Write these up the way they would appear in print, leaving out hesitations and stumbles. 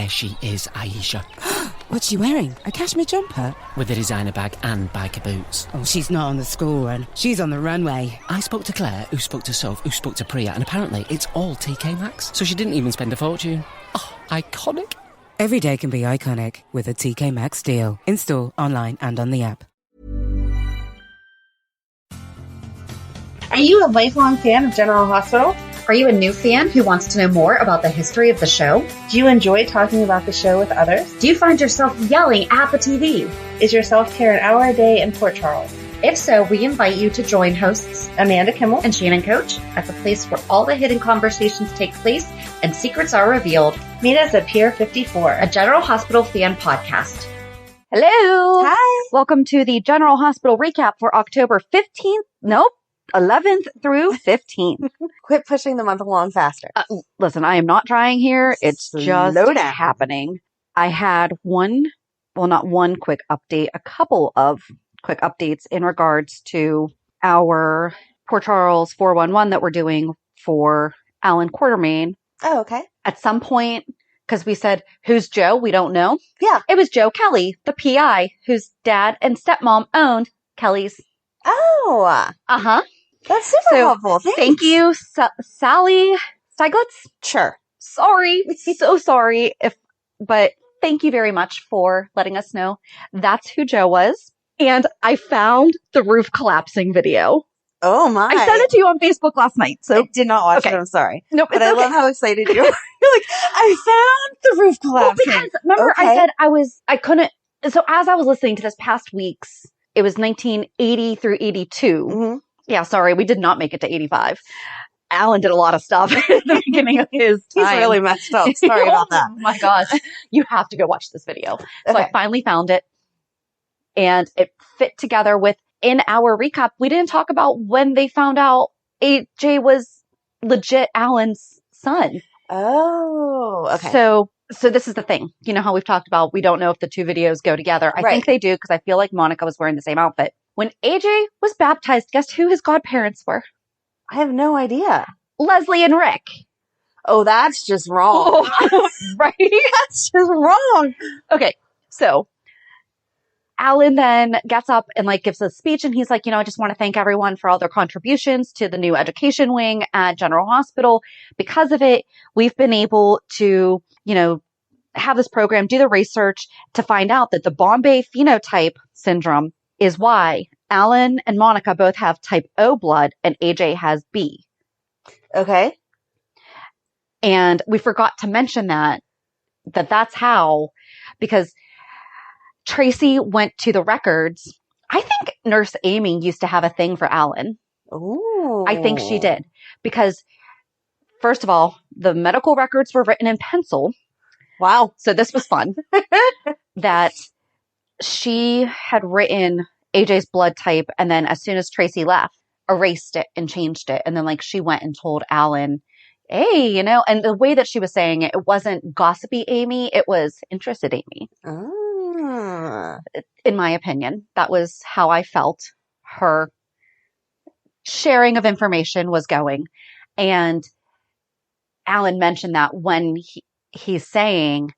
There she is, Aisha. What's she wearing? A cashmere jumper? With a designer bag and biker boots. Oh, she's not on the school run. She's on the runway. I spoke to Claire, who spoke to Soph, who spoke to Priya, and apparently it's all TK Maxx. So she didn't even spend a fortune. Oh, iconic. Every day can be iconic with a TK Maxx deal. In-store, online, and on the app. Are you a lifelong fan of General Hospital? Are you a new fan who wants to know more about the history of the show? Do you enjoy talking about the show with others? Do you find yourself yelling at the TV? Is your self-care an hour a day in Port Charles? If so, we invite you to join hosts Amanda Kimmel and Shannon Coach at the place where all the hidden conversations take place and secrets are revealed. Meet us at Pier 54, a General Hospital fan podcast. Hello. Hi. Welcome to the General Hospital recap for October 15th. Nope. 11th through 15th. Quit pushing the month along faster. Listen, I am not trying here. It's just happening. I had not one quick update, a couple of quick updates in regards to our Port Charles 411 that we're doing for Alan Quartermaine. Oh, okay. At some point, because we said, who's Joe? We don't know. Yeah. It was Joe Kelly, the PI, whose dad and stepmom owned Kelly's. Oh. Uh-huh. That's super helpful. Thank you, Sally Steiglitz. Sure. Sorry. So sorry. But thank you very much for letting us know that's who Joe was. And I found the roof collapsing video. Oh my. I sent it to you on Facebook last night. So I did not watch it. I'm sorry. Nope. But I love how excited you are. You're like, I found the roof collapsing. Well, because remember I said I couldn't. So as I was listening to this past week's, it was 1980 through 82. Mm-hmm. Yeah, sorry, we did not make it to 85. Alan did a lot of stuff at the beginning of his time. He's really messed up. Sorry about that. Oh my gosh. You have to go watch this video. So Okay. I finally found it, and it fit together with, in our recap, we didn't talk about when they found out AJ was legit Alan's son. Oh, okay. So this is the thing. You know how we've talked about, we don't know if the two videos go together. I think they do, because I feel like Monica was wearing the same outfit. When AJ was baptized, guess who his godparents were? I have no idea. Leslie and Rick. Oh, that's just wrong. Right? That's just wrong. Okay. So Alan then gets up and gives a speech, and he's like, I just want to thank everyone for all their contributions to the new education wing at General Hospital. Because of it, we've been able to, have this program, do the research to find out that the Bombay phenotype syndrome is why Alan and Monica both have type O blood and AJ has B. Okay. And we forgot to mention that's how, because Tracy went to the records. I think Nurse Amy used to have a thing for Alan. Ooh. I think she did. Because, first of all, the medical records were written in pencil. Wow. So this was fun. That she had written AJ's blood type, and then as soon as Tracy left, erased it and changed it. And then she went and told Alan, hey, and the way that she was saying it, it wasn't gossipy Amy, it was interested Amy. In my opinion, that was how I felt her sharing of information was going. And Alan mentioned that when he's saying,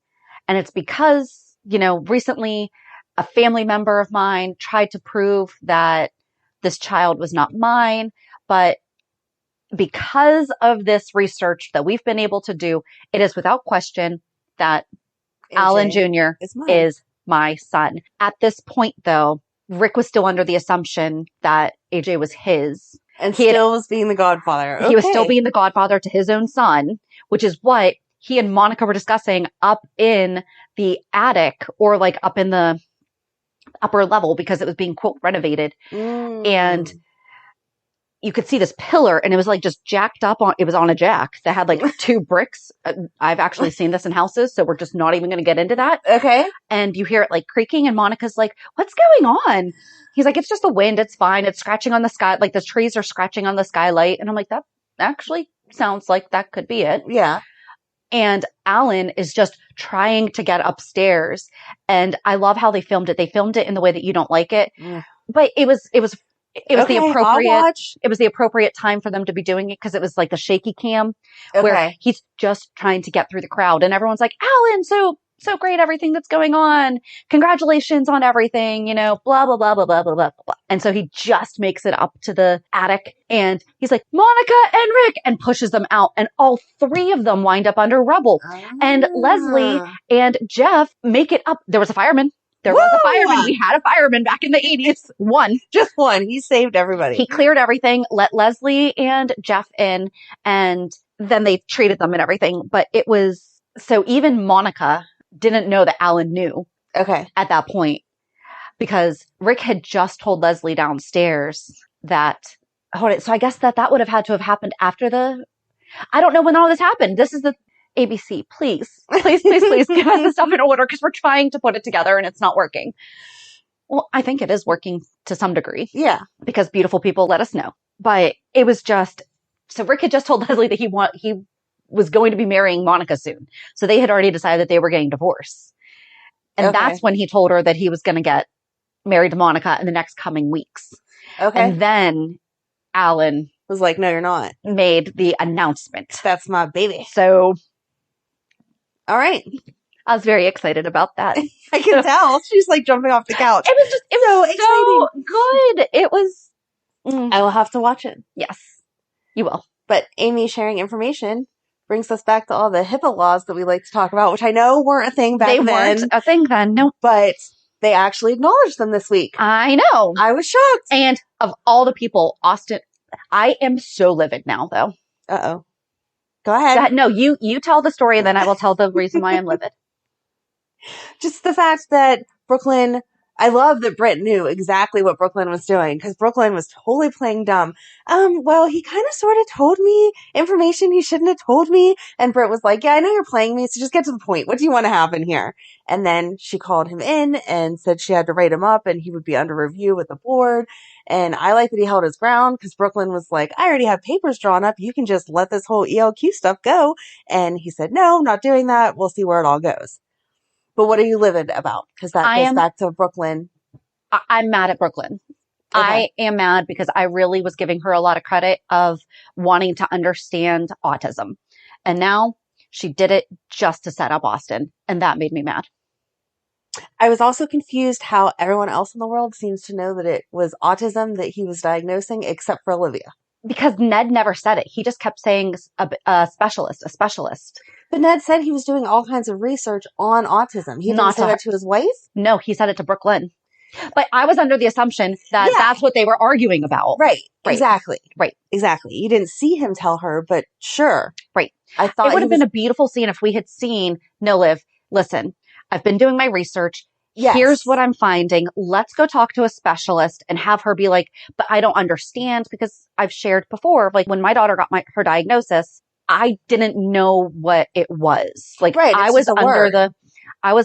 and it's because, recently a family member of mine tried to prove that this child was not mine, but because of this research that we've been able to do, it is without question that AJ Alan Jr. is my son. At this point, though, Rick was still under the assumption that AJ was his. And was being the godfather. Okay. He was still being the godfather to his own son, which is what he and Monica were discussing up in the attic, or up in the upper level, because it was being, quote, renovated. And you could see this pillar, and it was just jacked up it was on a jack that had two bricks. I've actually seen this in houses, so we're just not even going to get into that. Okay. And you hear it creaking, and Monica's like, what's going on? He's like, it's just the wind. It's fine. It's scratching on the sky. The trees are scratching on the skylight. And I'm like, that actually sounds like that could be it. Yeah. And Alan is just trying to get upstairs. And I love how they filmed it. They filmed it in the way that you don't like it. Mm. But it was it was the I'll appropriate, watch. it was the appropriate time for them to be doing it because it was like a shaky cam where he's just trying to get through the crowd and everyone's like, Alan, so great, everything that's going on. Congratulations on everything, you know, blah, blah, blah, blah, blah, blah, blah, blah. And so he just makes it up to the attic and he's like, Monica and Rick, and pushes them out. And all three of them wind up under rubble. And Leisl and Jeff make it up. There was a fireman. There was a fireman. We had a fireman back in the 80s. One. Just one. He saved everybody. He cleared everything, let Leisl and Jeff in, and then they treated them and everything. But it was, so even Monica didn't know that Alan knew at that point because Rick had just told Leisl downstairs that, so I guess that would have had to have happened after I don't know when all this happened. This is the ABC. Please give us the stuff in order because we're trying to put it together and it's not working. Well, I think it is working to some degree. Yeah. Because beautiful people let us know. But it was just, so Rick had just told Leisl that he was going to be marrying Monica soon. So they had already decided that they were getting divorced. And that's when he told her that he was going to get married to Monica in the next coming weeks. And then Alan was like, no, you're not. Made the announcement. That's my baby. So. All right. I was very excited about that. I can tell. She's like jumping off the couch. It was so good. It was. I will have to watch it. Yes, you will. But Amy sharing information brings us back to all the HIPAA laws that we like to talk about, which I know weren't a thing back then. They weren't a thing then, no. But they actually acknowledged them this week. I know. I was shocked. And of all the people, Austin, I am so livid now, though. Uh-oh. Go ahead. No, you tell the story, and then I will tell the reason why I'm livid. Just the fact that Brook Lynn, I love that Britt knew exactly what Brook Lynn was doing, because Brook Lynn was totally playing dumb. Well, he kind of sort of told me information he shouldn't have told me. And Britt was like, yeah, I know you're playing me, so just get to the point. What do you want to happen here? And then she called him in and said she had to write him up and he would be under review with the board. And I like that he held his ground because Brook Lynn was like, I already have papers drawn up. You can just let this whole ELQ stuff go. And he said, no, I'm not doing that. We'll see where it all goes. But what are you livid about? Because that goes back to Brook Lynn. I'm mad at Brook Lynn. I am mad because I really was giving her a lot of credit of wanting to understand autism. And now she did it just to set up Austin. And that made me mad. I was also confused how everyone else in the world seems to know that it was autism that he was diagnosing, except for Olivia. Because Ned never said it. He just kept saying a specialist. But Ned said he was doing all kinds of research on autism. He didn't say that to his wife? No, he said it to Brook Lynn. But I was under the assumption that that's what they were arguing about. Right. Exactly. Right. Exactly. You didn't see him tell her, but sure. Right. I thought it would have been a beautiful scene if we had seen, no, Liv, listen, I've been doing my research. Yes. Here's what I'm finding. Let's go talk to a specialist and have her be like, but I don't understand, because I've shared before, like when my daughter got her diagnosis, I didn't know what it was. Like I was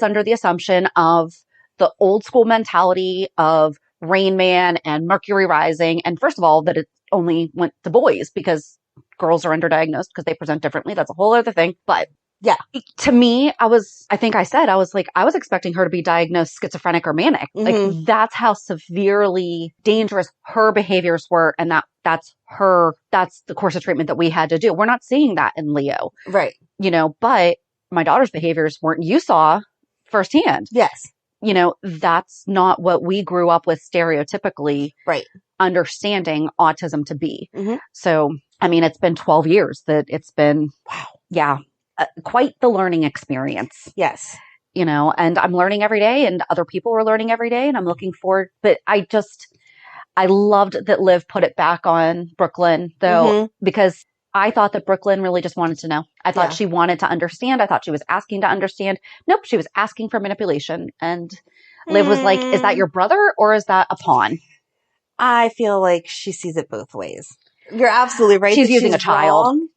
under the assumption of the old school mentality of Rain Man and Mercury Rising. And first of all, that it only went to boys because girls are underdiagnosed because they present differently. That's a whole other thing. But yeah, to me, I was expecting her to be diagnosed schizophrenic or manic. Mm-hmm. Like that's how severely dangerous her behaviors were. And that's the course of treatment that we had to do. We're not seeing that in Leo. Right. You know, but my daughter's behaviors weren't, you saw firsthand. Yes. You know, that's not what we grew up with stereotypically understanding autism to be. Mm-hmm. So, I mean, it's been 12 years that it's been, quite the learning experience. Yes. You know, and I'm learning every day and other people are learning every day and I'm looking forward, but I loved that Liv put it back on Brook Lynn though, because I thought that Brook Lynn really just wanted to know. I thought she wanted to understand. I thought she was asking to understand. Nope. She was asking for manipulation. And Liv was like, is that your brother or is that a pawn? I feel like she sees it both ways. You're absolutely right. She's using a child. Wrong.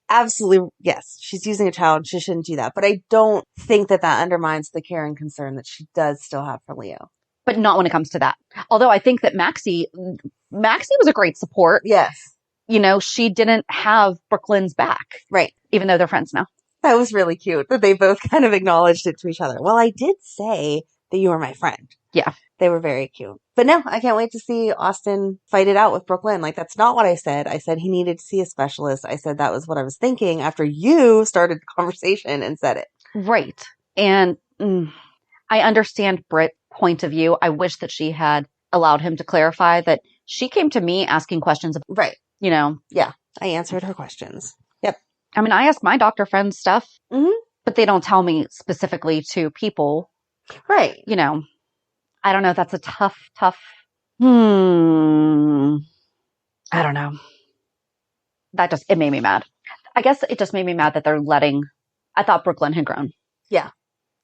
Absolutely. Yes. She's using a child. She shouldn't do that. But I don't think that undermines the care and concern that she does still have for Leo. But not when it comes to that. Although I think that Maxie was a great support. Yes. You know, she didn't have Brook Lynn's back. Right. Even though they're friends now. That was really cute that they both kind of acknowledged it to each other. Well, I did say that you were my friend. Yeah. They were very cute. But no, I can't wait to see Austin fight it out with Brook Lynn. Like, that's not what I said. I said he needed to see a specialist. I said that was what I was thinking after you started the conversation and said it. Right. And I understand Britt's point of view. I wish that she had allowed him to clarify that she came to me asking questions. Right. You know. Yeah. I answered her questions. Yep. I mean, I ask my doctor friends stuff, Mm-hmm. but they don't tell me specifically to people. Right. You know. I don't know. That's a tough. I don't know. It made me mad. I guess it just made me mad that they're letting, I thought Brook Lynn had grown. Yeah.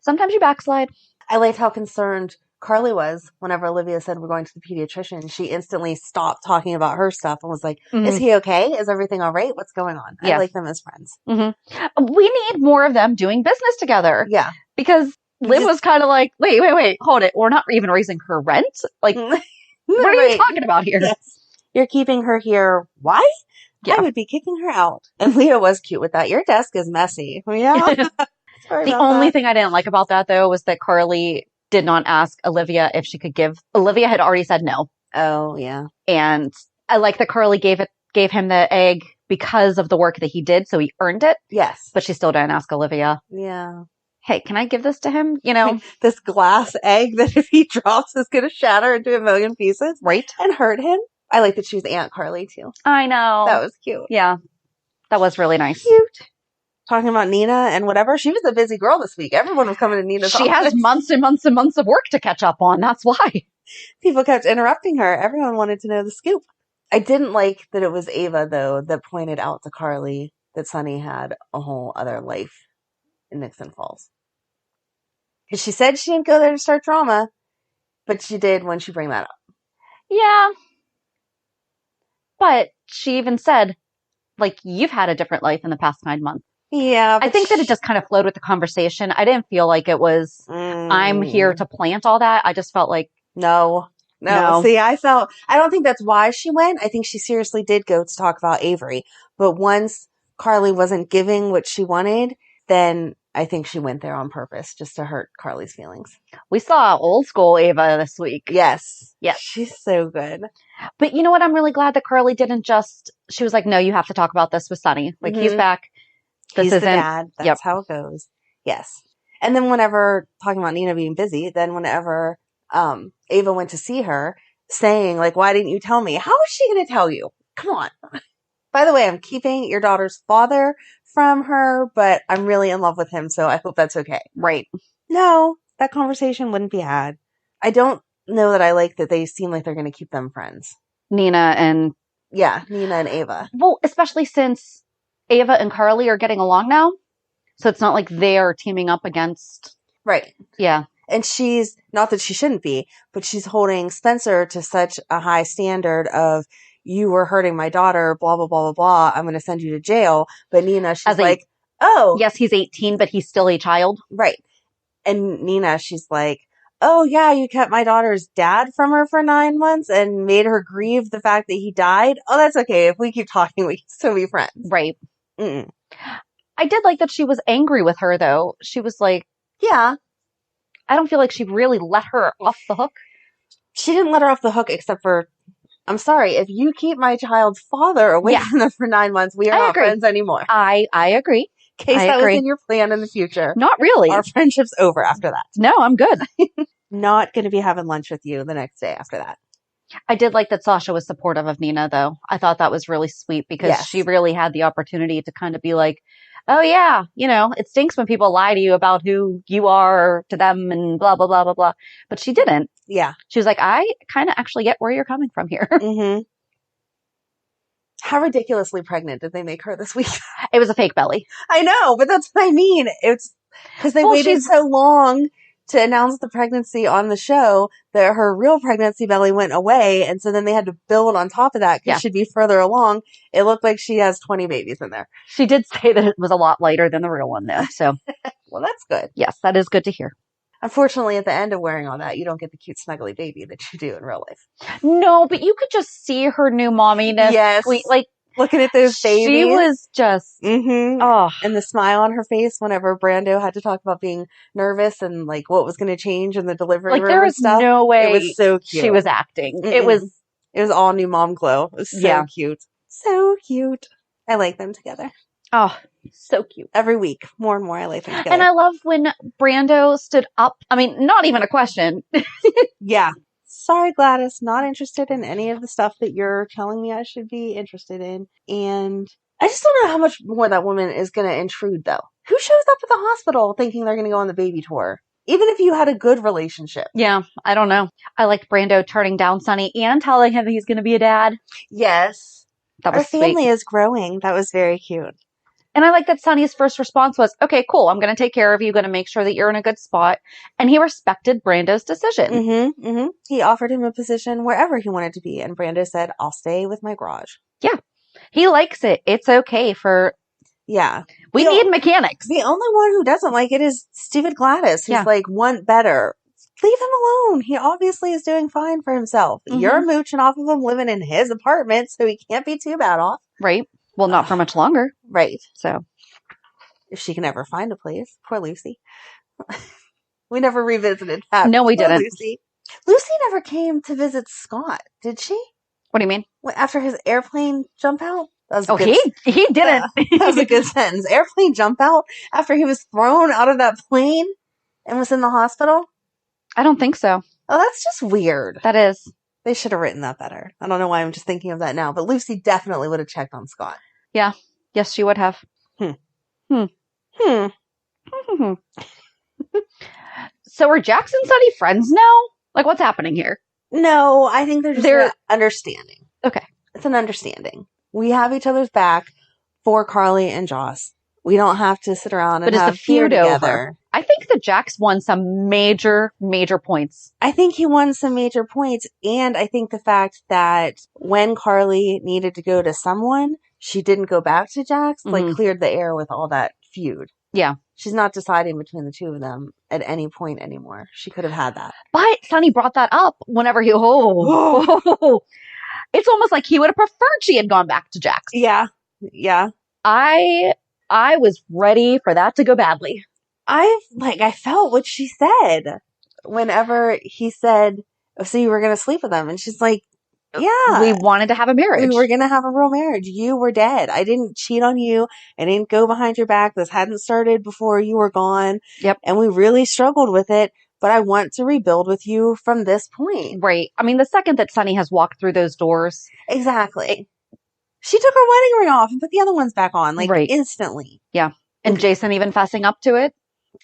Sometimes you backslide. I liked how concerned Carly was whenever Olivia said we're going to the pediatrician. She instantly stopped talking about her stuff and was like, is he okay? Is everything all right? What's going on? Yeah. I like them as friends. Mm-hmm. We need more of them doing business together. Yeah. Because Liv was kind of like, wait, hold it. We're not even raising her rent. Like, what are you talking about here? Yes. You're keeping her here. Why? Yeah. I would be kicking her out. And Leah was cute with that. Your desk is messy. Yeah. The only thing I didn't like about that, though, was that Carly did not ask Olivia if she could give. Olivia had already said no. Oh, yeah. And I like that Carly gave him the egg because of the work that he did, so he earned it. Yes. But she still didn't ask Olivia. Yeah. Hey, can I give this to him? You know, this glass egg that if he drops is going to shatter into a million pieces. Right. And hurt him. I like that she was Aunt Carly, too. I know. That was cute. Yeah. That was really nice. Cute. Talking about Nina and whatever. She was a busy girl this week. Everyone was coming to Nina's office. She has months and months and months of work to catch up on. That's why. People kept interrupting her. Everyone wanted to know the scoop. I didn't like that it was Ava, though, that pointed out to Carly that Sonny had a whole other life in Nixon Falls. Because she said she didn't go there to start drama, but she did when she bring that up. Yeah. But she even said, like, you've had a different life in the past 9 months. Yeah. I think that it just kind of flowed with the conversation. I didn't feel like it was, I'm here to plant all that. I just felt like, No. See, I don't think that's why she went. I think she seriously did go to talk about Avery. But once Carly wasn't giving what she wanted, then I think she went there on purpose just to hurt Carly's feelings. we saw old school Ava this week. Yes. Yes. She's so good. But you know what? I'm really glad that Carly didn't she was like, no, you have to talk about this with Sonny. Like, he's back. He's the dad. That's how it goes. Yes. And then whenever, talking about Nina being busy, then whenever Ava went to see her, saying, like, why didn't you tell me? How is she going to tell you? Come on. By the way, I'm keeping your daughter's father from her, but I'm really in love with him, so I hope that's okay. Right. No, that conversation wouldn't be had. I don't know that I like that they seem like they're going to keep them friends. Nina and Ava. Well, especially since Ava and Carly are getting along now. So it's not like they are teaming up against. Right. Yeah. And she's, not that she shouldn't be, but she's holding Spencer to such a high standard of, you were hurting my daughter, blah, blah, blah, blah, blah. I'm going to send you to jail. But Nina, she's like, oh. Yes, he's 18, but he's still a child. Right. And Nina, she's like, oh, yeah, you kept my daughter's dad from her for 9 months and made her grieve the fact that he died. Oh, that's okay. If we keep talking, we can still be friends. Right. Mm-mm. I did like that she was angry with her, though. She was like, yeah. I don't feel like she really let her off the hook. She didn't let her off the hook except for, I'm sorry, if you keep my child's father away from them for 9 months, we are not friends anymore. I agree. In case that was in your plan in the future. Not really. Our friendship's over after that. No, I'm good. Not going to be having lunch with you the next day after that. I did like that Sasha was supportive of Nina, though. I thought that was really sweet because she really had the opportunity to kind of be like, oh, yeah, you know, it stinks when people lie to you about who you are to them and blah, blah, blah, blah, blah. But she didn't. Yeah. She was like, I kind of actually get where you're coming from here. Mm-hmm. How ridiculously pregnant did they make her this week? It was a fake belly. I know, but that's what I mean. It's because they waited so long to announce the pregnancy on the show that her real pregnancy belly went away. And so then they had to build on top of that because she'd be further along. It looked like she has 20 babies in there. She did say that it was a lot lighter than the real one, though. So, well, that's good. Yes, that is good to hear. Unfortunately, at the end of wearing all that, you don't get the cute, snuggly baby that you do in real life. No, but you could just see her new momminess. Yes. Like, looking at those babies. She was just, oh, And the smile on her face whenever Brando had to talk about being nervous and like what was going to change in the delivery room there and was stuff. no way It was so cute. she was acting. Mm-mm. It was all new mom glow. It was so cute. So cute. I like them together. Oh, so cute. Every week, more and more, I like them together. And I love when Brando stood up. I mean, not even a question. Yeah. Sorry, Gladys, not interested in any of the stuff that you're telling me I should be interested in. And I just don't know how much more that woman is going to intrude, though. Who shows up at the hospital thinking they're going to go on the baby tour? Even if you had a good relationship. Yeah, I don't know. I liked Brando turning down Sonny and telling him he's going to be a dad. Yes. That was Our family sweet. is growing. That was very cute. And I like that Sonny's first response was, okay, cool. I'm going to take care of you. Going to make sure that you're in a good spot. And he respected Brando's decision. He offered him a position wherever he wanted to be. And Brando said, I'll stay with my garage. Yeah. He likes it. It's okay for... Yeah. We need mechanics. The only one who doesn't like it is stupid Gladys, who's like, want better. Leave him alone. He obviously is doing fine for himself. You're mooching off of him living in his apartment, so he can't be too bad off. Right. Well, not for much longer. Right. So. If she can ever find a place. Poor Lucy. We never revisited that. No, we Poor didn't. Lucy. Lucy never came to visit Scott, did she? What do you mean? After his airplane jump out? That was he didn't. That was a good sentence. Airplane jump out after he was thrown out of that plane and was in the hospital? I don't think so. Oh, that's just weird. That is. They should have written that better. I don't know why I'm just thinking of that now, but Lucy definitely would have checked on Scott. Yeah. Yes, she would have. So are Jax and Sonny friends now? Like, what's happening here? No, I think they're just understanding. Okay. It's an understanding. We have each other's back for Carly and Joss. We don't have to sit around and have the feud together. Over? I think that Jax won some major points. I think he won some major points, and I think the fact that when Carly needed to go to someone, she didn't go back to Jax, like cleared the air with all that feud. Yeah. She's not deciding between the two of them at any point anymore. She could have had that. But Sonny brought that up whenever he... It's almost like he would have preferred she had gone back to Jax. Yeah. Yeah. I was ready for that to go badly. I felt what she said whenever he said, oh, so you were going to sleep with them. And she's like, yeah. We wanted to have a marriage. We were going to have a real marriage. You were dead. I didn't cheat on you. I didn't go behind your back. This hadn't started before you were gone. Yep. And we really struggled with it. But I want to rebuild with you from this point. Right. I mean, the second that Sonny has walked through those doors. Exactly. She took her wedding ring off and put the other ones back on, instantly. Yeah. And Jason even fessing up to it.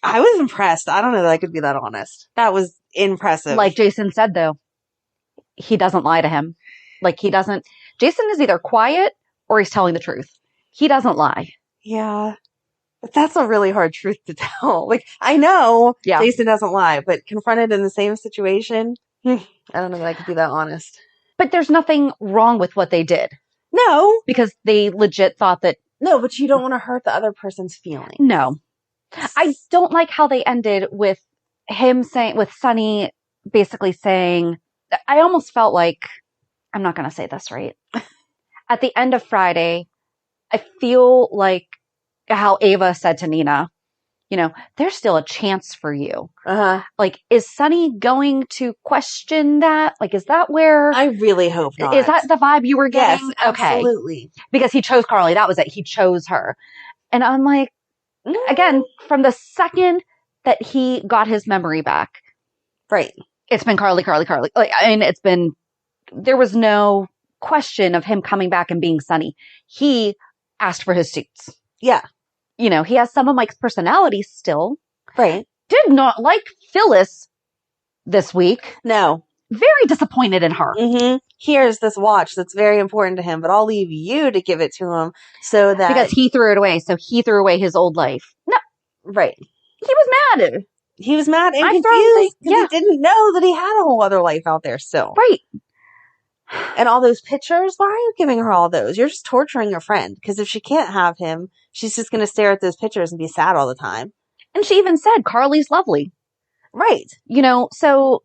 I was impressed. I don't know that I could be that honest. That was impressive. Like Jason said, though, he doesn't lie to him. Like, he doesn't. Jason is either quiet or he's telling the truth. He doesn't lie. Yeah. But that's a really hard truth to tell. Like, I know Jason doesn't lie, but confronted in the same situation, I don't know that I could be that honest. But there's nothing wrong with what they did. No. Because they legit thought that. No, but you don't want to hurt the other person's feelings. No. I don't like how they ended with him saying, with Sonny basically saying, I almost felt like, I'm not going to say this right. At the end of Friday, I feel like how Ava said to Nina, you know, there's still a chance for you. Like, is Sonny going to question that? Like, is that where... I really hope not. Is that the vibe you were getting? Yes, absolutely. Okay. Because he chose Carly. That was it. He chose her. And I'm like, again, from the second that he got his memory back. Right. It's been Carly. Like, I mean, it's been... There was no question of him coming back and being Sonny. He asked for his suits. Yeah. You know, he has some of Mike's personality still. Right. Did not like Phyllis this week. No. Very disappointed in her. Here's this watch that's very important to him, but I'll leave you to give it to him so that... Because he threw it away, so he threw away his old life. No. Right. He was mad. He was mad and confused because he didn't know that he had a whole other life out there still. Right. And all those pictures, why are you giving her all those? You're just torturing your friend. Because if she can't have him, she's just going to stare at those pictures and be sad all the time. And she even said, Carly's lovely. Right. You know, so...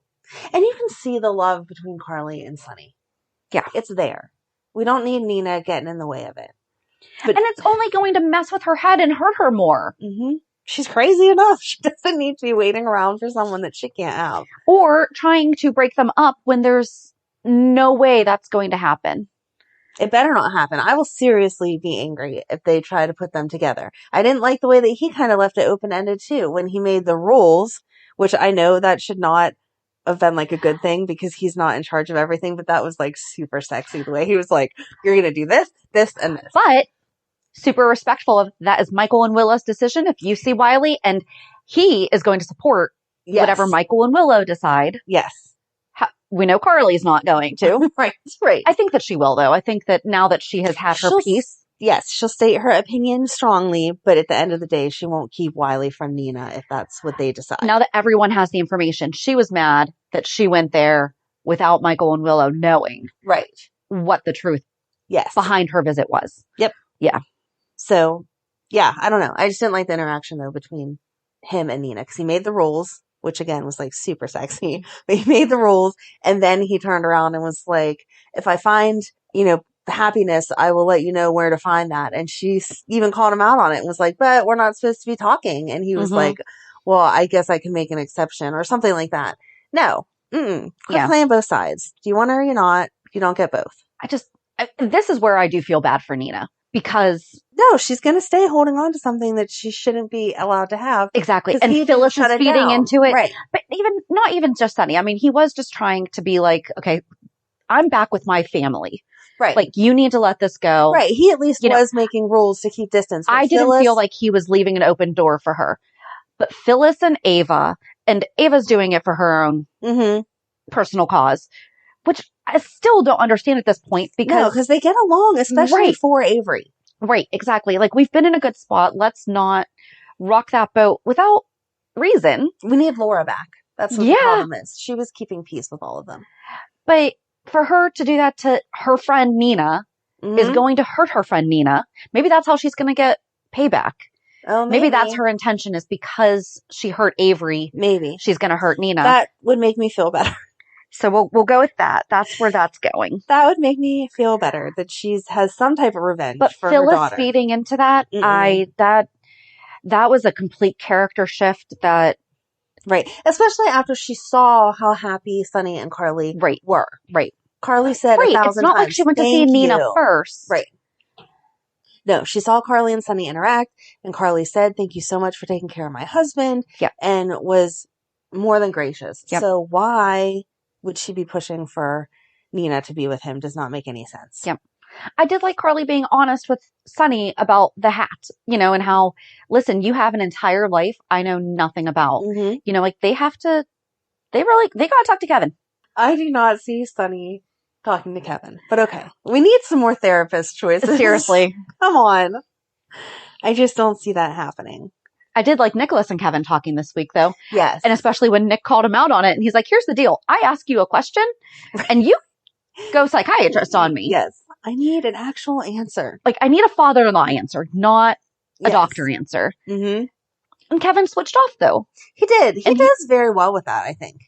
And you can see the love between Carly and Sonny. Yeah. It's there. We don't need Nina getting in the way of it. But, and it's only going to mess with her head and hurt her more. Mm-hmm. She's crazy enough. She doesn't need to be waiting around for someone that she can't have. Or trying to break them up when there's no way that's going to happen. It better not happen. I will seriously be angry if they try to put them together. I didn't like the way that he kind of left it open-ended too when he made the rules, which I know that should not have been like a good thing because he's not in charge of everything, but that was like super sexy the way he was like, you're going to do this, this, and this. But super respectful of that is Michael and Willow's decision if you see Wiley, and he is going to support whatever Michael and Willow decide. Yes. We know Carly's not going to. Right. I think that she will, though. I think that now that she has had her piece. Yes, she'll state her opinion strongly, but at the end of the day, she won't keep Wiley from Nina if that's what they decide. Now that everyone has the information, she was mad that she went there without Michael and Willow knowing what the truth behind her visit was. Yep. Yeah. So, yeah, I don't know. I just didn't like the interaction, though, between him and Nina, because he made the rules, which, again, was, like, super sexy. But he made the rules, and then he turned around and was like, if I find, the happiness, I will let you know where to find that. And she even called him out on it and was like, but we're not supposed to be talking. And he was like, well, I guess I can make an exception or something like that. No. Quit playing both sides. Do you want her or you not? You don't get both. This is where I do feel bad for Nina. Because no, she's going to stay holding on to something that she shouldn't be allowed to have. Exactly. And Phyllis is feeding into it. Right. But not even just Sonny. I mean, he was just trying to be like, okay, I'm back with my family. Right. Like, you need to let this go. Right. He at least was making rules to keep distance. I didn't feel like he was leaving an open door for her. But Phyllis and Ava's doing it for her own personal cause, which I still don't understand at this point because they get along, especially for Avery. Right, exactly. Like, we've been in a good spot. Let's not rock that boat without reason. We need Laura back. That's what the problem is. She was keeping peace with all of them. But for her to do that to her friend Nina is going to hurt her friend Nina. Maybe that's how she's going to get payback. Oh, maybe that's her intention, is because she hurt Avery. Maybe she's going to hurt Nina. That would make me feel better. So we'll go with that. That's where that's going. That would make me feel better that has some type of revenge for Phyllis her daughter. Feeding into that, that was a complete character shift. That right, especially after she saw how happy Sonny and Carly were. Right. Carly said 1,000 times. It's not like she went to see Nina first. Right. No, she saw Carly and Sonny interact, and Carly said, "Thank you so much for taking care of my husband," and was more than gracious. Yep. So why would she be pushing for Nina to be with him? Does not make any sense. Yep. I did like Carly being honest with Sonny about the hat, and how, listen, you have an entire life I know nothing about. Like they got to talk to Kevin. I do not see Sonny talking to Kevin, but okay. We need some more therapist choices. Seriously. Come on. I just don't see that happening. I did like Nikolas and Kevin talking this week, though. Yes. And especially when Nick called him out on it. And he's like, here's the deal. I ask you a question and you go psychiatrist on me. Yes. I need an actual answer. Like, I need a father-in-law answer, not a doctor answer. Mm-hmm. And Kevin switched off, though. He did. He does very well with that, I think.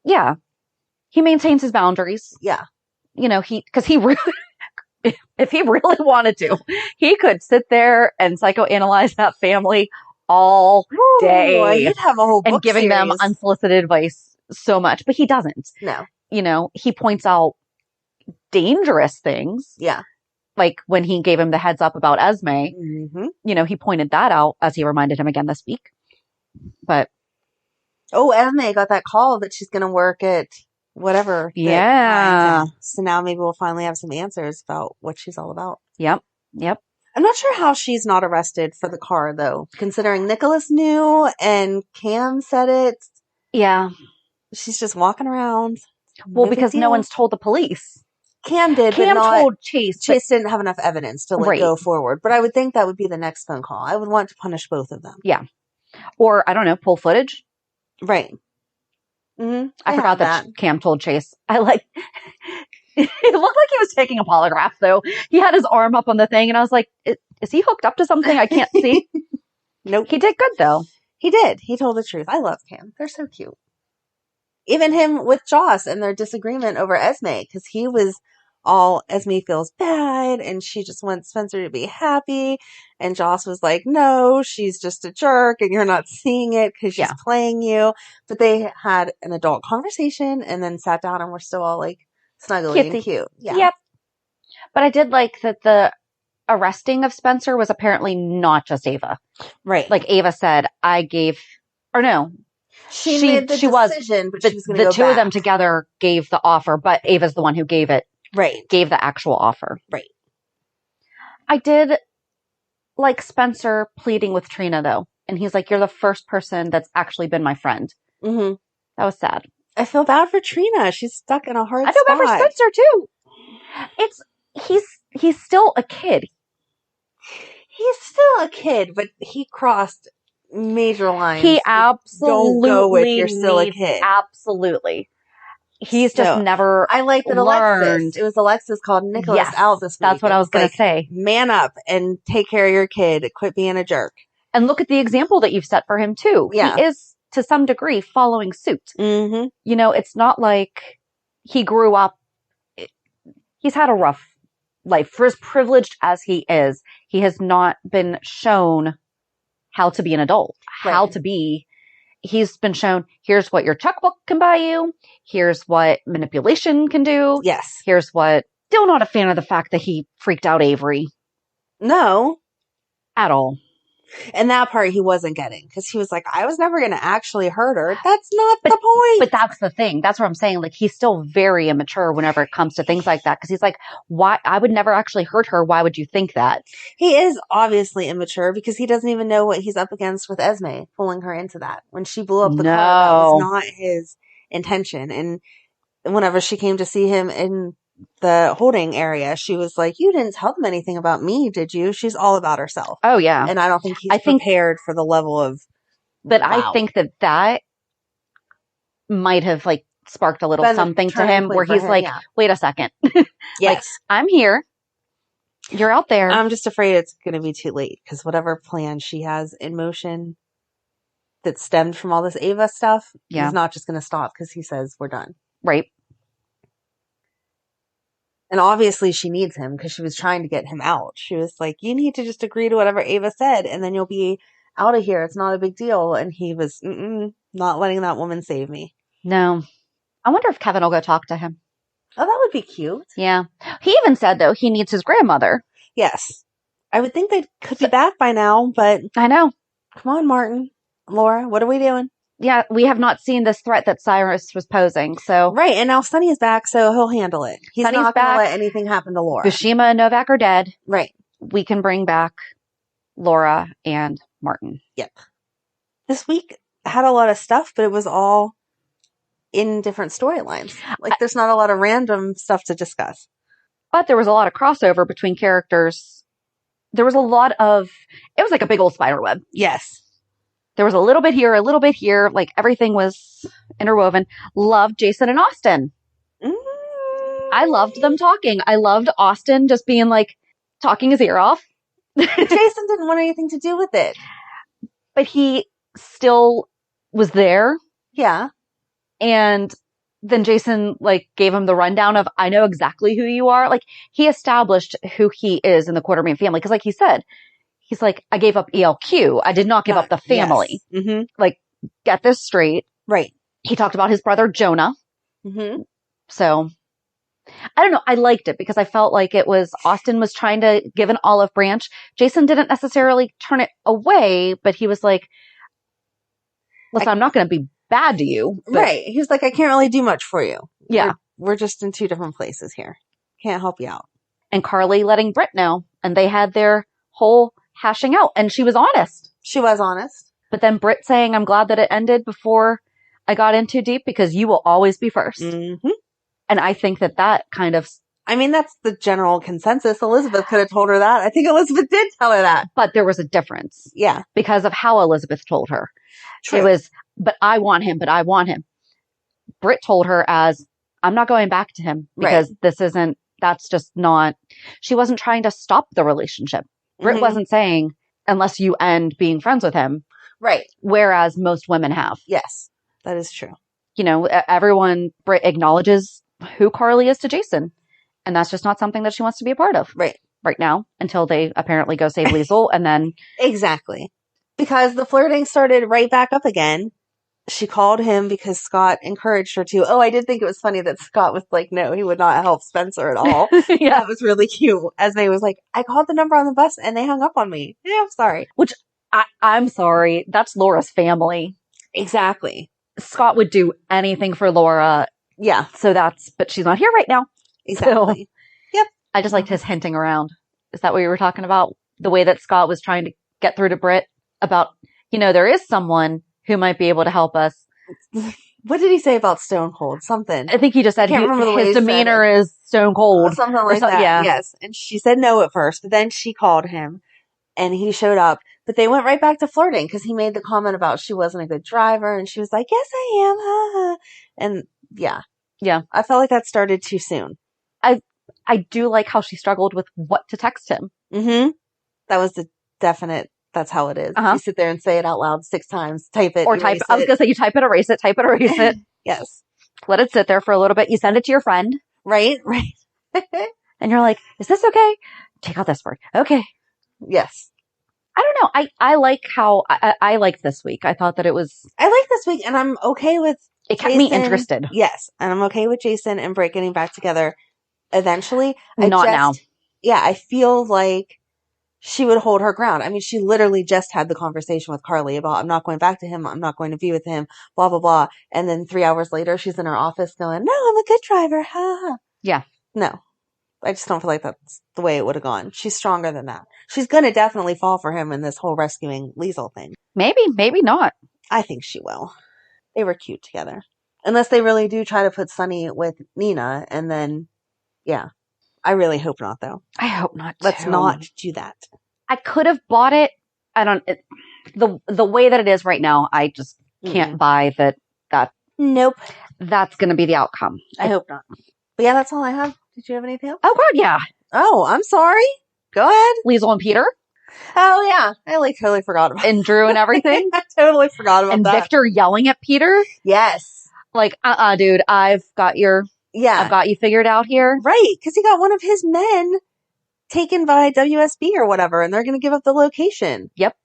Yeah. He maintains his boundaries. Yeah. Because he really, if he really wanted to, he could sit there and psychoanalyze that family all day. He'd have a whole book and giving series. them unsolicited advice so much, but he doesn't. No. He points out dangerous things. Yeah. Like when he gave him the heads up about Esme, he pointed that out as he reminded him again this week. But Esme got that call that she's going to work at whatever. Yeah. So now maybe we'll finally have some answers about what she's all about. Yep. I'm not sure how she's not arrested for the car, though, considering Nikolas knew and Cam said it. Yeah. She's just walking around. Well, because no one's told the police. Cam did, Cam but not, told Chase. Chase didn't have enough evidence to go forward. But I would think that would be the next phone call. I would want to punish both of them. Yeah. Or, I don't know, pull footage. Right. Mm-hmm. I forgot that Cam told Chase. It looked like he was taking a polygraph, though. He had his arm up on the thing, and I was like, is he hooked up to something I can't see? Nope. He did good, though. He did. He told the truth. I love Cam. They're so cute. Even him with Joss and their disagreement over Esme, because he was Esme feels bad and she just wants Spencer to be happy. And Joss was like, no, she's just a jerk and you're not seeing it because she's playing you. But they had an adult conversation and then sat down and were still all like snuggly and cute. Yeah. Yep. But I did like that the arresting of Spencer was apparently not just Ava. Right. Like Ava said, she made the decision, but she was going to go back. The two of them together gave the offer, but Ava's the one who gave it. Right. Gave the actual offer. Right. I did like Spencer pleading with Trina, though. And he's like, you're the first person that's actually been my friend. Mm-hmm. That was sad. I feel bad for Trina. She's stuck in a hard spot. I feel bad for Spencer, too. He's still a kid. He's still a kid, but he crossed major lines. He absolutely don't go if you're still a kid. Absolutely. He's just never I like that learned. It was Alexis called Nikolas out this week. That's what I was going to say. Man up and take care of your kid. Quit being a jerk. And look at the example that you've set for him, too. Yeah. He is, to some degree, following suit. Mm-hmm. You know, it's not like he grew up. He's had a rough life. For as privileged as he is, he has not been shown how to be an adult, how to be. He's been shown, here's what your checkbook can buy you. Here's what manipulation can do. Yes. Here's what. Still not a fan of the fact that he freaked out Avery. No. At all. And that part he wasn't getting because he was like, I was never going to actually hurt her. That's not the point. But that's the thing. That's what I'm saying. Like, he's still very immature whenever it comes to things like that. Because he's like, why? I would never actually hurt her. Why would you think that? He is obviously immature because he doesn't even know what he's up against with Esme, pulling her into that. When she blew up the car, that was not his intention. And whenever she came to see him in the holding area, she was like, you didn't tell them anything about me, did you? She's all about herself. Oh, yeah. And I don't think he's prepared for the level of... But I think that might have, like, sparked a little something to him where he's like, wait a second. Yes. Like, I'm here. You're out there. I'm just afraid it's going to be too late because whatever plan she has in motion that stemmed from all this Ava stuff is not just going to stop because he says we're done. Right. And obviously she needs him because she was trying to get him out. She was like, you need to just agree to whatever Ava said and then you'll be out of here. It's not a big deal. And he was not letting that woman save me. No. I wonder if Kevin will go talk to him. Oh, that would be cute. Yeah. He even said, though, he needs his grandmother. Yes. I would think they could be back by now, but... I know. Come on, Martin. Laura, what are we doing? Yeah, we have not seen this threat that Cyrus was posing, so... Right, and now Sonny is back, so he'll handle it. He's not going to let anything happen to Laura. Bushima and Novak are dead. Right. We can bring back Laura and Martin. Yep. This week had a lot of stuff, but it was all in different storylines. Like, there's not a lot of random stuff to discuss. But there was a lot of crossover between characters. There was a lot of... It was like a big old spider web. Yes. There was a little bit here, a little bit here. Like, everything was interwoven. Loved Jason and Austin. I loved them talking. I loved Austin just being like, talking his ear off. Jason didn't want anything to do with it. But he still was there. Yeah. And then Jason, like, gave him the rundown of, I know exactly who you are. Like, he established who he is in the Quartermaine family. Because, like he said, he's like, I gave up ELQ. I did not give up the family. Yes. Mm-hmm. Like, get this straight. Right. He talked about his brother, Jonah. Mm-hmm. So, I don't know. I liked it because I felt like it was, Austin was trying to give an olive branch. Jason didn't necessarily turn it away, but he was like, listen, I'm not going to be bad to you. Right. He was like, I can't really do much for you. Yeah. We're just in two different places here. Can't help you out. And Carly letting Britt know. And they had their whole hashing out. And she was honest. She was honest. But then Britt saying, I'm glad that it ended before I got in too deep because you will always be first. Mm-hmm. And I think that kind of... I mean, that's the general consensus. Elizabeth could have told her that. I think Elizabeth did tell her that. But there was a difference. Yeah. Because of how Elizabeth told her. True. It was, but I want him, but I want him. Britt told her as, I'm not going back to him because that's just not... She wasn't trying to stop the relationship. Britt wasn't saying, unless you end being friends with him. Right. Whereas most women have. Yes, that is true. You know, everyone, Britt acknowledges who Carly is to Jason. And that's just not something that she wants to be a part of Right. right now until they apparently go save Leisl. And then Exactly. Because the flirting started right back up again. She called him because Scott encouraged her to. Oh, I did think it was funny that Scott was like, no, he would not help Spencer at all. yeah, That was really cute. Esme was like, I called the number on the bus and they hung up on me. Yeah, I'm sorry. which I'm sorry. That's Laura's family. Exactly. Scott would do anything for Laura. Yeah, But she's not here right now. exactly. I just liked his hinting around. Is that what you were talking about? The way that Scott was trying to get through to Britt about, there is someone who might be able to help us. What did he say about Stone Cold? Something. I think he just said Can't remember the way his he said demeanor is stone cold. Something like that. Yeah. Yes. And she said no at first, but then she called him and he showed up. But they went right back to flirting because he made the comment about she wasn't a good driver. And she was like, yes, I am. Ha, ha. And yeah. Yeah. I felt like that started too soon. I do like how she struggled with what to text him. Mm-hmm. That was the definite, that's how it is. Uh-huh. You sit there and say it out loud 6 times, type it. Or type, I was going to say you type it, erase it. Yes. Let it sit there for a little bit. You send it to your friend. Right. And you're like, is this okay? Take out this word. Okay. Yes. I don't know. I like how I liked this week. I thought that it was. I like this week and I'm okay with It kept me Jason. interested. Yes. And I'm okay with Jason and Britt getting back together eventually. Not now. Yeah. I feel like she would hold her ground. I mean, she literally just had the conversation with Carly about, I'm not going back to him. I'm not going to be with him, blah, blah, blah. And then 3 hours later, she's in her office going, no, I'm a good driver. Ha ha. Yeah. No. I just don't feel like that's the way it would have gone. She's stronger than that. She's going to definitely fall for him in this whole rescuing Leisl thing. Maybe not. I think she will. They were cute together. Unless they really do try to put Sonny with Nina, and then, yeah. I really hope not, though. I hope not. Let's not do that. I could have bought it. The way that it is right now, I just can't buy that. Nope. That's going to be the outcome. I hope not. But yeah, that's all I have. Did you have anything else? Oh God, yeah. Oh, I'm sorry. Go ahead. Leisl and Peter Oh yeah, I totally forgot about and Drew and everything, I totally forgot about and that. Victor yelling at Peter. Yes. Like, dude, I've got you figured out here. Right, because he got one of his men taken by WSB or whatever, and they're going to give up the location. Yep.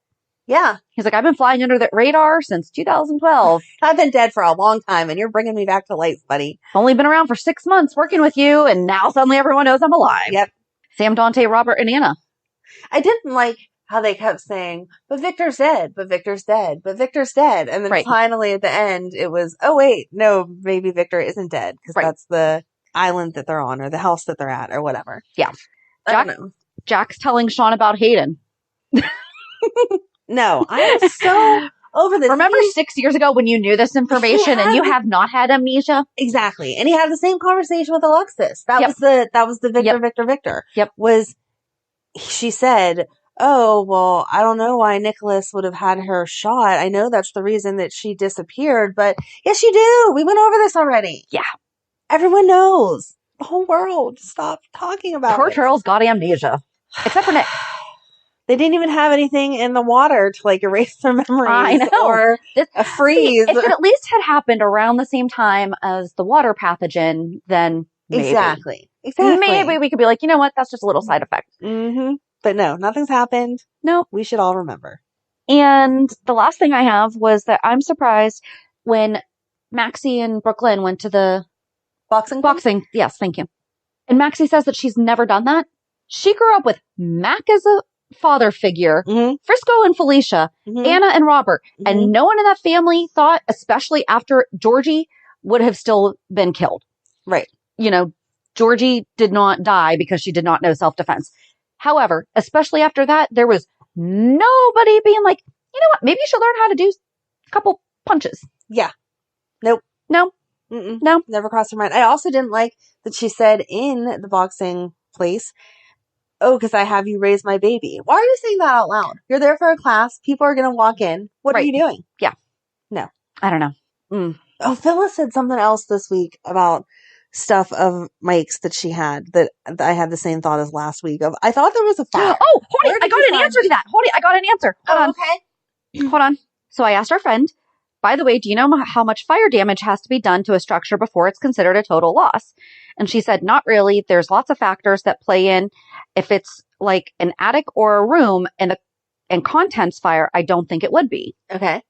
Yeah. He's like, I've been flying under the radar since 2012. I've been dead for a long time, and you're bringing me back to life, buddy. Only been around for 6 months working with you, and now suddenly everyone knows I'm alive. Yep. Sam, Dante, Robert, and Anna. I didn't like how they kept saying, but Victor's dead, but Victor's dead, but Victor's dead. And then finally at the end, it was, oh wait, no, maybe Victor isn't dead, because that's the island that they're on, or the house that they're at, or whatever. Yeah. I don't know. Jack's telling Sean about Hayden. No, I am so over this. Remember 6 years ago when you knew this information and you have not had amnesia? Exactly. And he had the same conversation with Alexis. That was the Victor. Yep. She said, oh, well, I don't know why Nikolas would have had her shot. I know that's the reason that she disappeared, but yes, you do. We went over this already. Yeah. Everyone knows. The whole world. Stop talking about Poor it. Charles got amnesia. Except for Nick. They didn't even have anything in the water to like erase their memories I know. or a freeze. If it at least had happened around the same time as the water pathogen, then maybe. Exactly. Maybe we could be like, you know what? That's just a little side effect. Mm-hmm. But no, nothing's happened. No. We should all remember. And the last thing I have was that I'm surprised when Maxie and Brook Lynn went to the boxing. Yes, thank you. And Maxie says that she's never done that. She grew up with Mac as a father figure, Frisco and Felicia, Anna and Robert, and no one in that family thought, especially after Georgie, would have still been killed. Right. You know, Georgie did not die because she did not know self-defense. However, especially after that, there was nobody being like, you know what, maybe you should learn how to do a couple punches. Yeah. Nope. No. Mm-mm. No. Never crossed her mind. I also didn't like that she said in the boxing place, oh, because I have you raise my baby. Why are you saying that out loud? You're there for a class. People are going to walk in. What are you doing? Yeah. No. I don't know. Oh, Phyllis said something else this week about stuff of Mike's that she had that I had the same thought as last week of, I thought there was a fire. Oh, hold on. I got an answer to that. I got an answer. Hold on. Okay. Hold on. So I asked our friend, by the way, do you know how much fire damage has to be done to a structure before it's considered a total loss? And she said, not really. There's lots of factors that play in. If it's like an attic or a room and contents fire, I don't think it would be. Okay.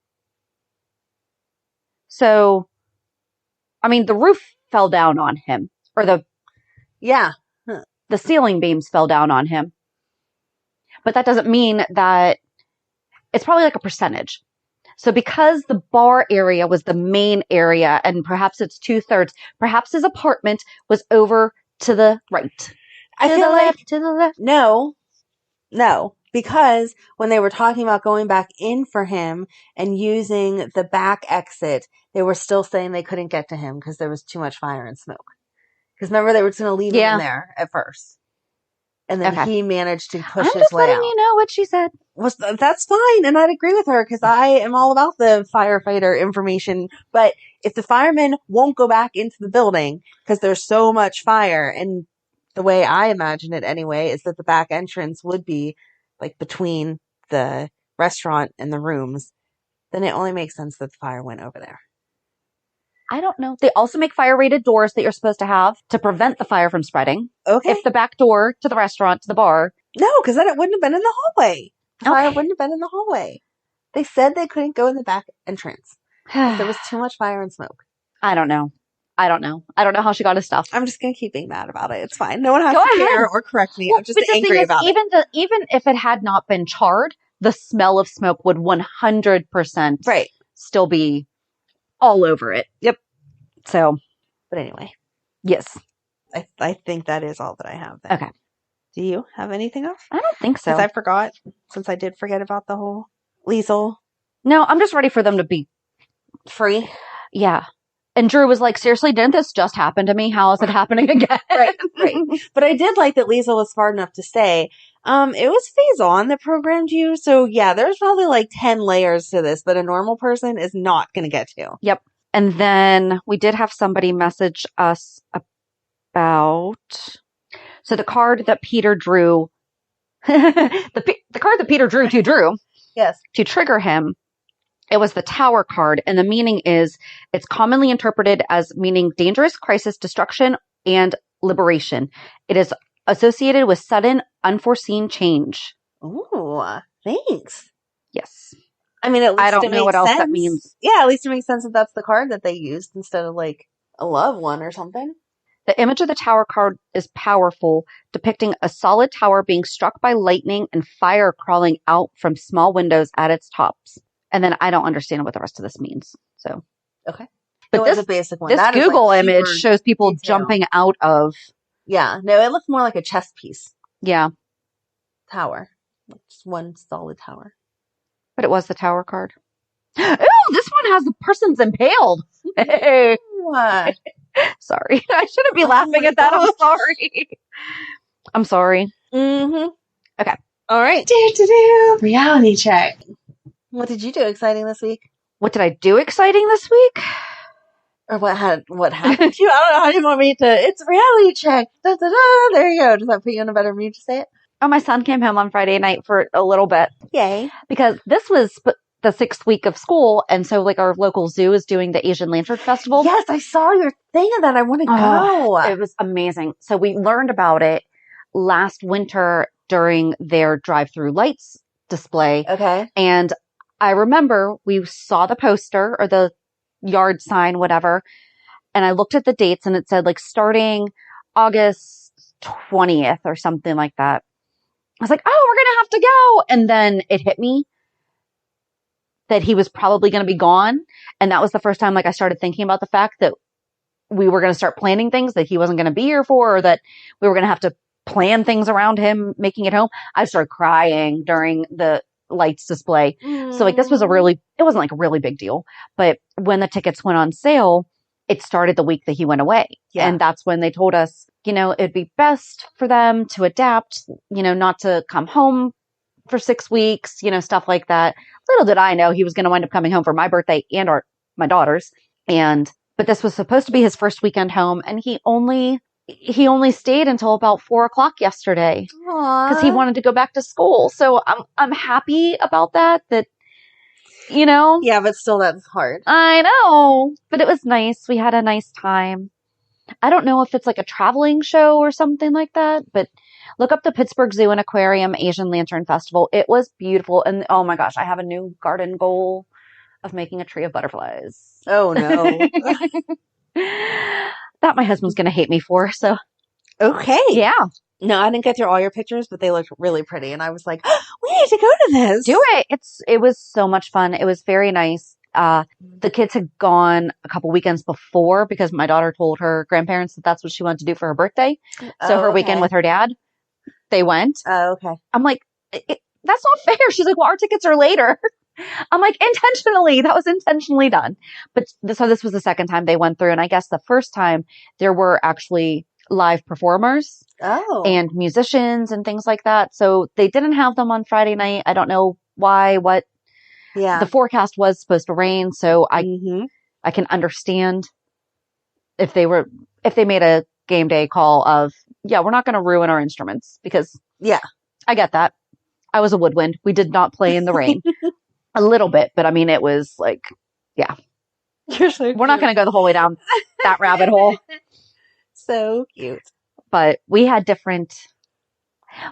So, I mean, the roof fell down on him, or the ceiling beams fell down on him. But that doesn't mean that it's probably like a percentage. So because the bar area was the main area and perhaps it's 2/3, perhaps his apartment was over to the right. I feel like To the left. no, because when they were talking about going back in for him and using the back exit, they were still saying they couldn't get to him because there was too much fire and smoke. Because remember, they were just going to leave him in there at first. And then he managed to push his way out. I'm just letting you know what she said. That's fine, and I'd agree with her because I am all about the firefighter information. But if the firemen won't go back into the building because there's so much fire, and the way I imagine it anyway is that the back entrance would be like between the restaurant and the rooms, then it only makes sense that the fire went over there. I don't know. They also make fire-rated doors that you're supposed to have to prevent the fire from spreading. Okay. If the back door to the restaurant, to the bar. No, because then it wouldn't have been in the hallway. The fire wouldn't have been in the hallway. They said they couldn't go in the back entrance. There was too much fire and smoke. I don't know. I don't know how she got his stuff. I'm just going to keep being mad about it. It's fine. No one has to care or correct me. I'm just angry about it. Even if it had not been charred, the smell of smoke would 100% still be all over it. Yep. So, but anyway. Yes. I think that is all that I have then. Okay. Do you have anything else? I don't think so. Because I forgot, since I did forget about the whole Leisl. No, I'm just ready for them to be free. Yeah. And Drew was like, seriously, didn't this just happen to me? How is it happening again? Right. But I did like that Leisl was smart enough to say, it was Phase On that programmed you. So yeah, there's probably like 10 layers to this that a normal person is not going to get to. Yep. And then we did have somebody message us about, so the card that Peter drew, the card that Peter drew to Drew. Yes. To trigger him. It was the Tower card, and the meaning is it's commonly interpreted as meaning dangerous, crisis, destruction, and liberation. It is associated with sudden, unforeseen change. Ooh, thanks. Yes. I mean, at least I don't know what else that means. Yeah, at least it makes sense that that's the card that they used instead of like a love one or something. The image of the Tower card is powerful, depicting a solid tower being struck by lightning and fire crawling out from small windows at its tops. And then I don't understand what the rest of this means. So, okay. But this basic one. This that Google like image shows people jumping out of. Yeah. No, it looks more like a chess piece. Yeah. Tower. Just one solid tower. But it was the Tower card. Ew, this one has the person's impaled. Hey. Sorry. I shouldn't be laughing at that. I'm sorry. I'm sorry. Mm-hmm. Okay. All right. Reality check. What did you do exciting this week? What did I do exciting this week? Or what happened to you? I don't know how you want me to. It's reality check. Da, da, da. There you go. Does that put you in a better mood to say it? Oh, my son came home on Friday night for a little bit. Yay. Because this was the 6th week of school. And so like our local zoo is doing the Asian Lantern Festival. Yes, I saw your thing of that. I want to go. It was amazing. So we learned about it last winter during their drive-through lights display. Okay. And I remember we saw the poster or the yard sign, whatever. And I looked at the dates and it said like starting August 20th or something like that. I was like, oh, we're going to have to go. And then it hit me that he was probably going to be gone. And that was the first time like I started thinking about the fact that we were going to start planning things that he wasn't going to be here for, or that we were going to have to plan things around him making it home. I started crying during the lights display. So like this was it wasn't like a really big deal, but when the tickets went on sale, it started the week that he went away. Yeah. And that's when they told us, it'd be best for them to adapt, not to come home for 6 weeks, stuff like that. Little did I know he was going to wind up coming home for my birthday and my daughter's. But this was supposed to be his first weekend home, and he only stayed until about 4:00 yesterday because he wanted to go back to school. So I'm happy about that. Yeah, but still that's hard. I know, but it was nice. We had a nice time. I don't know if it's like a traveling show or something like that, but look up the Pittsburgh Zoo and Aquarium Asian Lantern Festival. It was beautiful. And oh my gosh, I have a new garden goal of making a tree of butterflies. Oh, no. That my husband's going to hate me for. So, Okay. yeah. No, I didn't get through all your pictures, but they looked really pretty. And I was like, oh, we need to go to this. Do it. It was so much fun. It was very nice. The kids had gone a couple weekends before because my daughter told her grandparents that that's what she wanted to do for her birthday. So her weekend with her dad, they went. Oh, okay. I'm like, that's not fair. She's like, well, our tickets are later. I'm like, intentionally. That was intentionally done. But so this was the second time they went through. And I guess the first time there were actually live performers and musicians and things like that. So they didn't have them on Friday night. I don't know why, the forecast was supposed to rain. So I can understand if they made a game day call of, we're not going to ruin our instruments because I get that. I was a woodwind. We did not play in the rain a little bit, but I mean, it was like, You're so cute. We're not going to go the whole way down that rabbit hole. So cute. But we had different,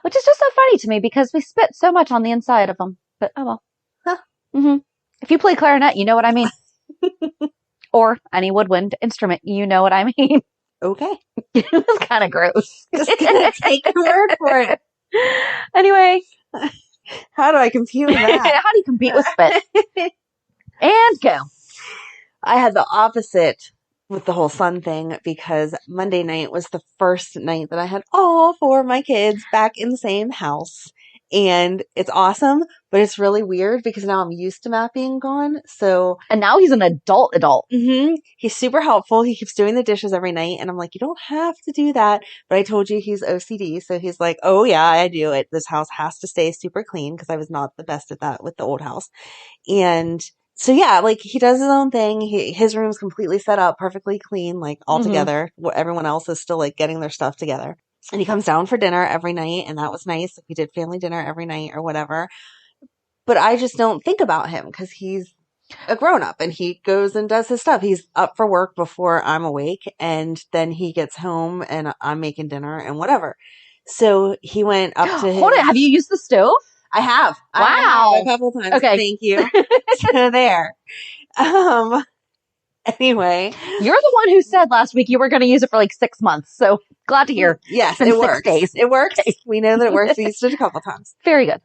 which is just so funny to me because we spit so much on the inside of them. But oh well. Huh. Mm-hmm. If you play clarinet, you know what I mean. Or any woodwind instrument, you know what I mean. Okay. It was kind of gross. Just gonna take your word for it. Anyway. How do I compute that? How do you compete with spit? And go. I had the opposite with the whole sun thing because Monday night was the first night that I had all 4 of my kids back in the same house. And it's awesome, but it's really weird because now I'm used to Matt being gone. And now he's an adult. Mm-hmm. He's super helpful. He keeps doing the dishes every night. And I'm like, you don't have to do that. But I told you he's OCD. So he's like, oh yeah, I do it. This house has to stay super clean because I was not the best at that with the old house. And so yeah, like he does his own thing. His room's completely set up, perfectly clean, like all together. Everyone else is still like getting their stuff together. And he comes down for dinner every night, and that was nice. Like we did family dinner every night or whatever. But I just don't think about him because he's a grown-up and he goes and does his stuff. He's up for work before I'm awake, and then he gets home and I'm making dinner and whatever. So he went up to his... Hold it. Have you used the stove? I have. Wow. I have a couple times. Okay. Thank you. So there. Anyway. You're the one who said last week you were going to use it for like 6 months. So glad to hear. Yes, it works. 6 days. It works. We know that it works. We used it a couple times. Very good.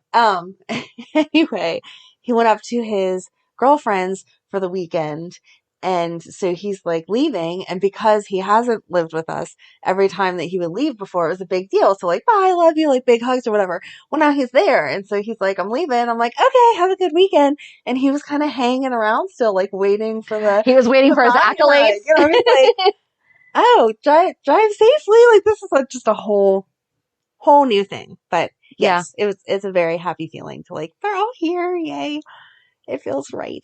Anyway, he went up to his girlfriend's for the weekend. And so he's like leaving. And because he hasn't lived with us, every time that he would leave before, it was a big deal. So like, bye, I love you, like big hugs or whatever. Well, now he's there. And so he's like, I'm leaving. I'm like, okay, have a good weekend. And he was kind of hanging around still, like waiting for he was waiting for his accolades. You know what I mean? Like, oh, drive safely. Like this is like just a whole new thing. But yes, it's a very happy feeling to like, they're all here. Yay. It feels right.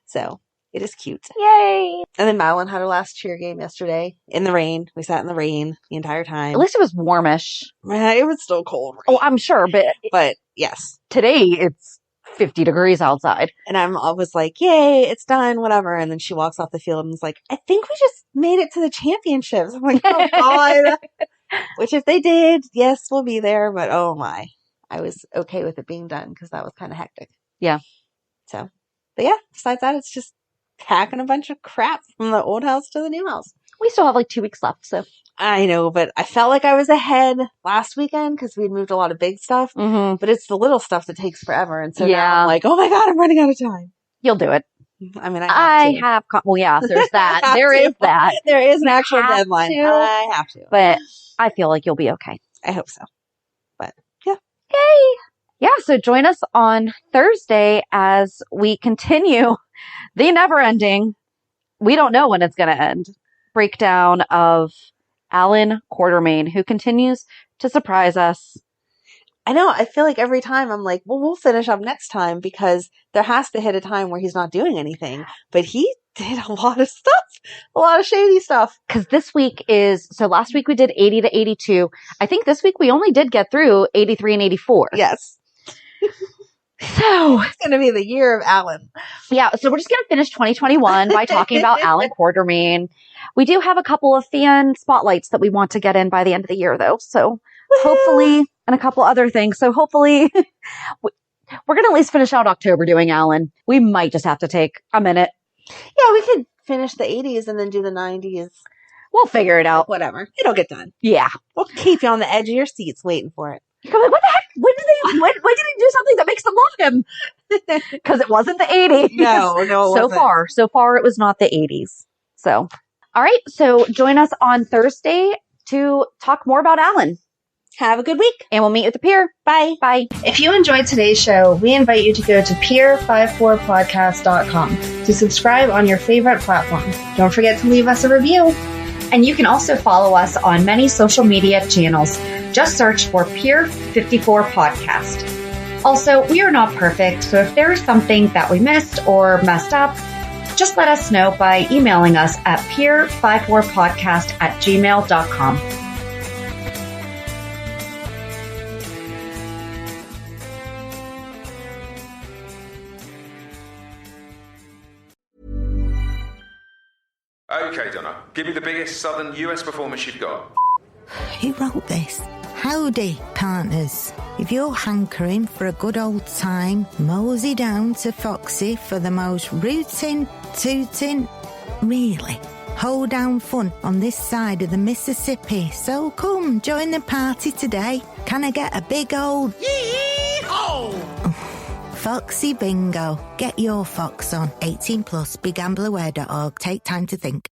So. It is cute. Yay. And then Madeline had her last cheer game yesterday in the rain. We sat in the rain the entire time. At least it was warmish. It was still cold. Oh, I'm sure. But yes. Today it's 50 degrees outside. And I was like, yay, it's done, whatever. And then she walks off the field and is like, I think we just made it to the championships. I'm like, oh God. Which if they did, yes, we'll be there. But oh my. I was okay with it being done because that was kind of hectic. Yeah. So, but yeah, besides that, it's just packing a bunch of crap from the old house to the new house. We still have like 2 weeks left, so. I know, but I felt like I was ahead last weekend because we'd moved a lot of big stuff, but it's the little stuff that takes forever. And so now I'm like, oh my God, I'm running out of time. You'll do it. I mean, I have to. Well, yeah, there's that. There is that. There is an actual deadline. I have to. But I feel like you'll be okay. I hope so. But yeah. Yay. Yeah, so join us on Thursday as we continue the never-ending, we don't know when it's going to end, breakdown of Alan Quartermaine, who continues to surprise us. I know. I feel like every time I'm like, well, we'll finish up next time because there has to hit a time where he's not doing anything. But he did a lot of stuff, a lot of shady stuff. Because this week so last week we did 80 to 82. I think this week we only did get through 83 and 84. Yes. So It's going to be the year of Alan. yeah, so we're just going to finish 2021 by talking about Alan Quartermaine. We do have a couple of fan spotlights that we want to get in by the end of the year, though. So hopefully, and a couple other things. So hopefully, we're going to at least finish out October doing Alan. We might just have to take a minute. Yeah, we could finish the 80s and then do the 90s. We'll figure it out. Whatever. It'll get done. Yeah. We'll keep you on the edge of your seats waiting for it. You're like, what the heck? When did he do something that makes them love him? Because it wasn't the 80s. No, it wasn't. So far, it was not the 80s. So, all right. So join us on Thursday to talk more about Alan. Have a good week. And we'll meet you at the pier. Bye. Bye. If you enjoyed today's show, we invite you to go to peer54podcast.com to subscribe on your favorite platform. Don't forget to leave us a review. And you can also follow us on many social media channels. Just search for Peer 54 Podcast. Also, we are not perfect, so if there is something that we missed or messed up, just let us know by emailing us at peer54podcast@gmail.com. Okay, Donna, give me the biggest southern US performance you've got. Who wrote this? Howdy, partners. If you're hankering for a good old time, mosey down to Foxy for the most rootin', tootin', really hoedown fun on this side of the Mississippi. So come, join the party today. Can I get a big old yee-haw? Foxy bingo. Get your fox on. 18 plus, begambleaware.org. Take time to think.